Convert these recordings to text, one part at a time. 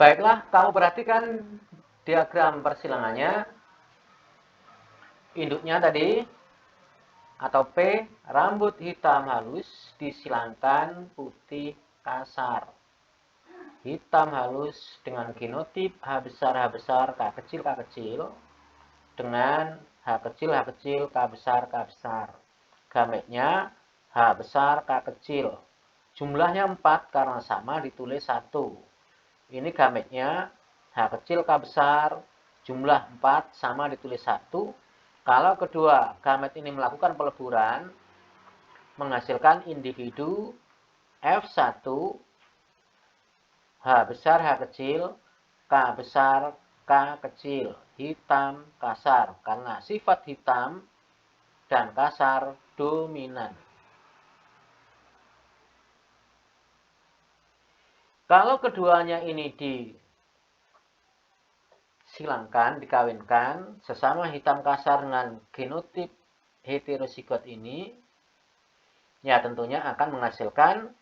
Baiklah, kamu perhatikan diagram persilangannya. Induknya tadi, atau P, rambut hitam halus disilangkan putih kasar. Hitam halus dengan genotip H besar, K kecil, dengan H kecil, K besar. Gametnya H besar, K kecil. Jumlahnya 4 karena sama ditulis 1. Ini gametnya H kecil, K besar, jumlah 4 sama ditulis 1. Kalau kedua gamet ini melakukan peleburan, menghasilkan individu F1, H besar, H kecil, K besar, K kecil, hitam, kasar. Karena sifat hitam dan kasar dominan. Kalau keduanya ini disilangkan, dikawinkan, sesama hitam kasar dengan genotip heterozigot ini, ya tentunya akan menghasilkan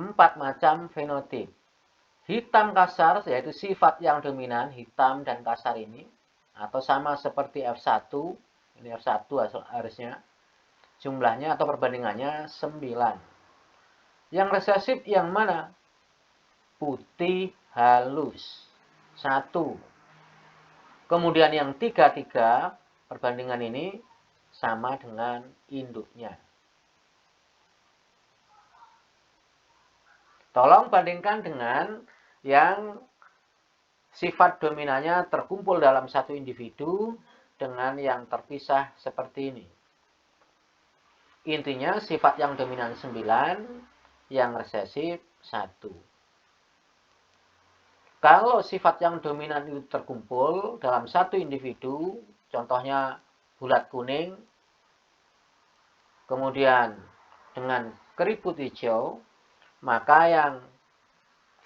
4 macam fenotip. Hitam kasar, yaitu sifat yang dominan, hitam dan kasar ini, atau sama seperti F1, ini F1 harusnya, jumlahnya atau perbandingannya 9. Yang resesif yang mana? Putih halus, 1. Kemudian yang 3, perbandingan ini sama dengan induknya. Tolong bandingkan dengan yang sifat dominannya terkumpul dalam satu individu dengan yang terpisah seperti ini. Intinya sifat yang dominan 9, yang resesif 1. Kalau sifat yang dominan itu terkumpul dalam satu individu, contohnya bulat kuning, kemudian dengan keriput hijau, maka yang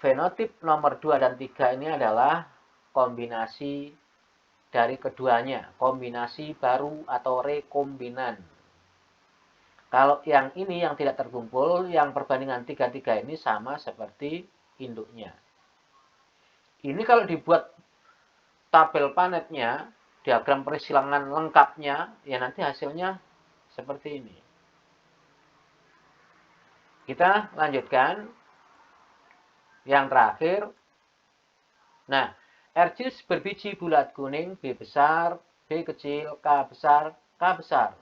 fenotip nomor 2 dan 3 ini adalah kombinasi dari keduanya, kombinasi baru atau rekombinan. Kalau yang ini yang tidak terkumpul, yang perbandingan 3 ini sama seperti induknya. Ini kalau dibuat tabel panetnya, diagram persilangan lengkapnya, ya nanti hasilnya seperti ini. Kita lanjutkan. Yang terakhir. Nah, RGS berbiji bulat kuning, B besar, B kecil, K besar, K besar.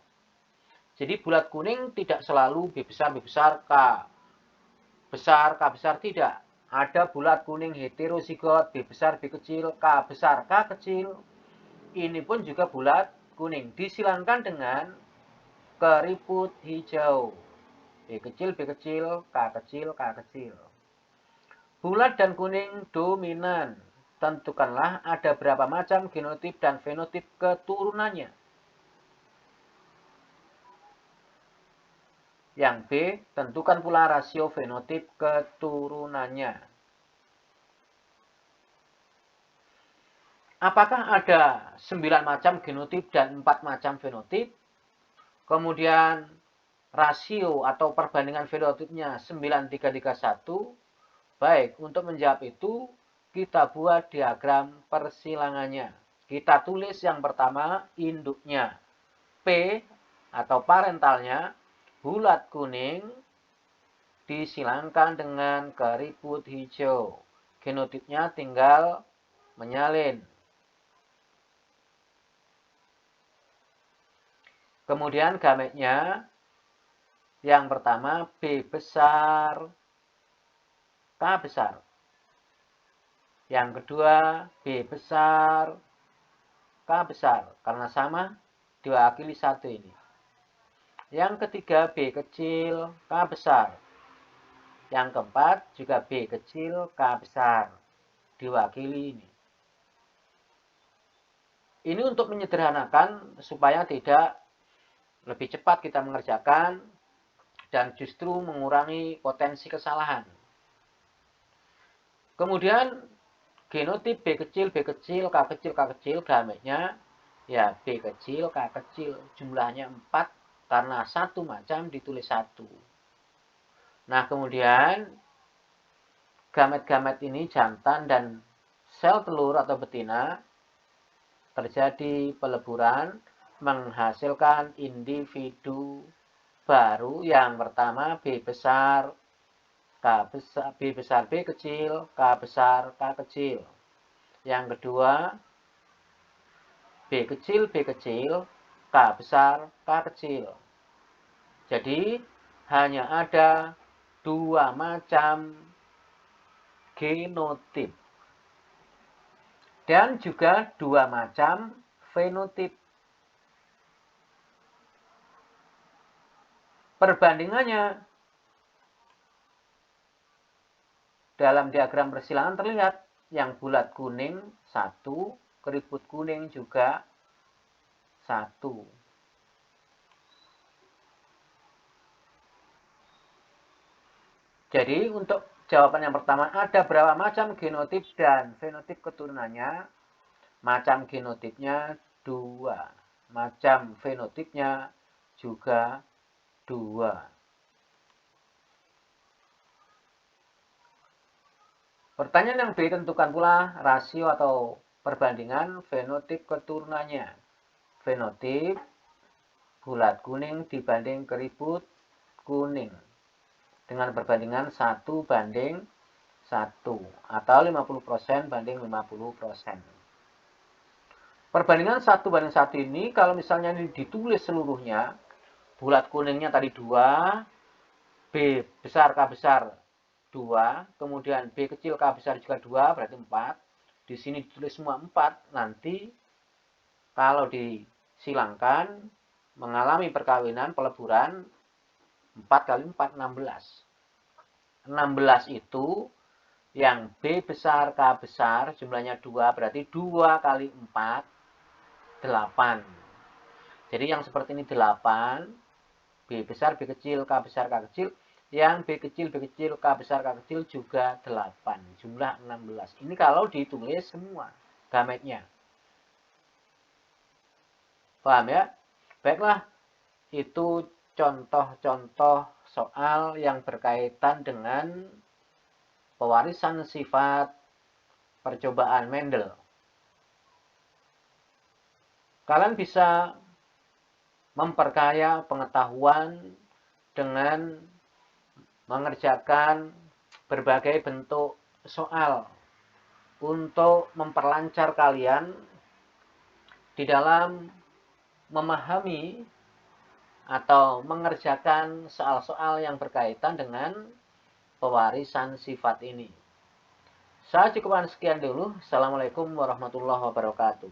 Jadi bulat kuning tidak selalu B besar, K besar, tidak. Ada bulat kuning heterozigot, B besar, B kecil, K besar, K kecil. Ini pun juga bulat kuning. Disilangkan dengan keriput hijau. B kecil, K kecil, K kecil. Bulat dan kuning dominan. Tentukanlah ada berapa macam genotip dan fenotip keturunannya. Yang B, tentukan pula rasio fenotip keturunannya. Apakah ada 9 macam genotip dan 4 macam fenotip? Kemudian rasio atau perbandingan fenotipnya 9:3:1. Baik, untuk menjawab itu kita buat diagram persilangannya. Kita tulis yang pertama induknya. P atau parentalnya bulat kuning disilangkan dengan keriput hijau. Genotipnya tinggal menyalin. Kemudian gametnya yang pertama B besar, K besar. Yang kedua B besar, K besar. Karena sama diwakili 1 ini. Yang ketiga B kecil, K besar. Yang keempat juga B kecil, K besar. Diwakili ini. Ini untuk menyederhanakan supaya tidak lebih cepat kita mengerjakan dan justru mengurangi potensi kesalahan. Kemudian genotip B kecil, K kecil, gametnya ya B kecil, K kecil. Jumlahnya 4 karena 1 macam ditulis 1. Nah, kemudian gamet-gamet ini jantan dan sel telur atau betina terjadi peleburan menghasilkan individu baru. Yang pertama B besar, K besar, B besar, B kecil, K besar, K kecil. Yang kedua B kecil, B kecil, K besar, K kecil. Jadi hanya ada dua macam genotip dan juga dua macam fenotip. Perbandingannya dalam diagram persilangan terlihat yang bulat kuning 1, keriput kuning juga 1. Jadi untuk jawaban yang pertama, ada berapa macam genotip dan fenotip keturunannya? Macam genotipnya 2, macam fenotipnya juga 2. Pertanyaan yang B, tentukan pula rasio atau perbandingan fenotip keturunannya. Fenotip bulat kuning dibanding keriput kuning dengan perbandingan 1 banding 1 atau 50% banding 50%. Perbandingan 1 banding 1 ini kalau misalnya ini ditulis seluruhnya, bulat kuningnya tadi 2, B besar K besar 2, kemudian B kecil K besar juga 2, berarti 4. Di sini ditulis semua 4, nanti kalau disilangkan mengalami perkawinan, peleburan, 4 kali 4, 16. 16 itu yang B besar, K besar, jumlahnya 2, berarti 2 kali 4, 8. Jadi yang seperti ini 8, B besar, B kecil, K besar, K kecil. Yang B kecil, B kecil, K besar, K kecil juga 8. Jumlah 16. Ini kalau ditulis semua gametnya. Paham ya? Baiklah, itu contoh-contoh soal yang berkaitan dengan pewarisan sifat percobaan Mendel. Kalian bisa memperkaya pengetahuan dengan mengerjakan berbagai bentuk soal untuk memperlancar kalian di dalam memahami atau mengerjakan soal-soal yang berkaitan dengan pewarisan sifat ini. Saya cukupkan sekian dulu. Assalamualaikum warahmatullahi wabarakatuh.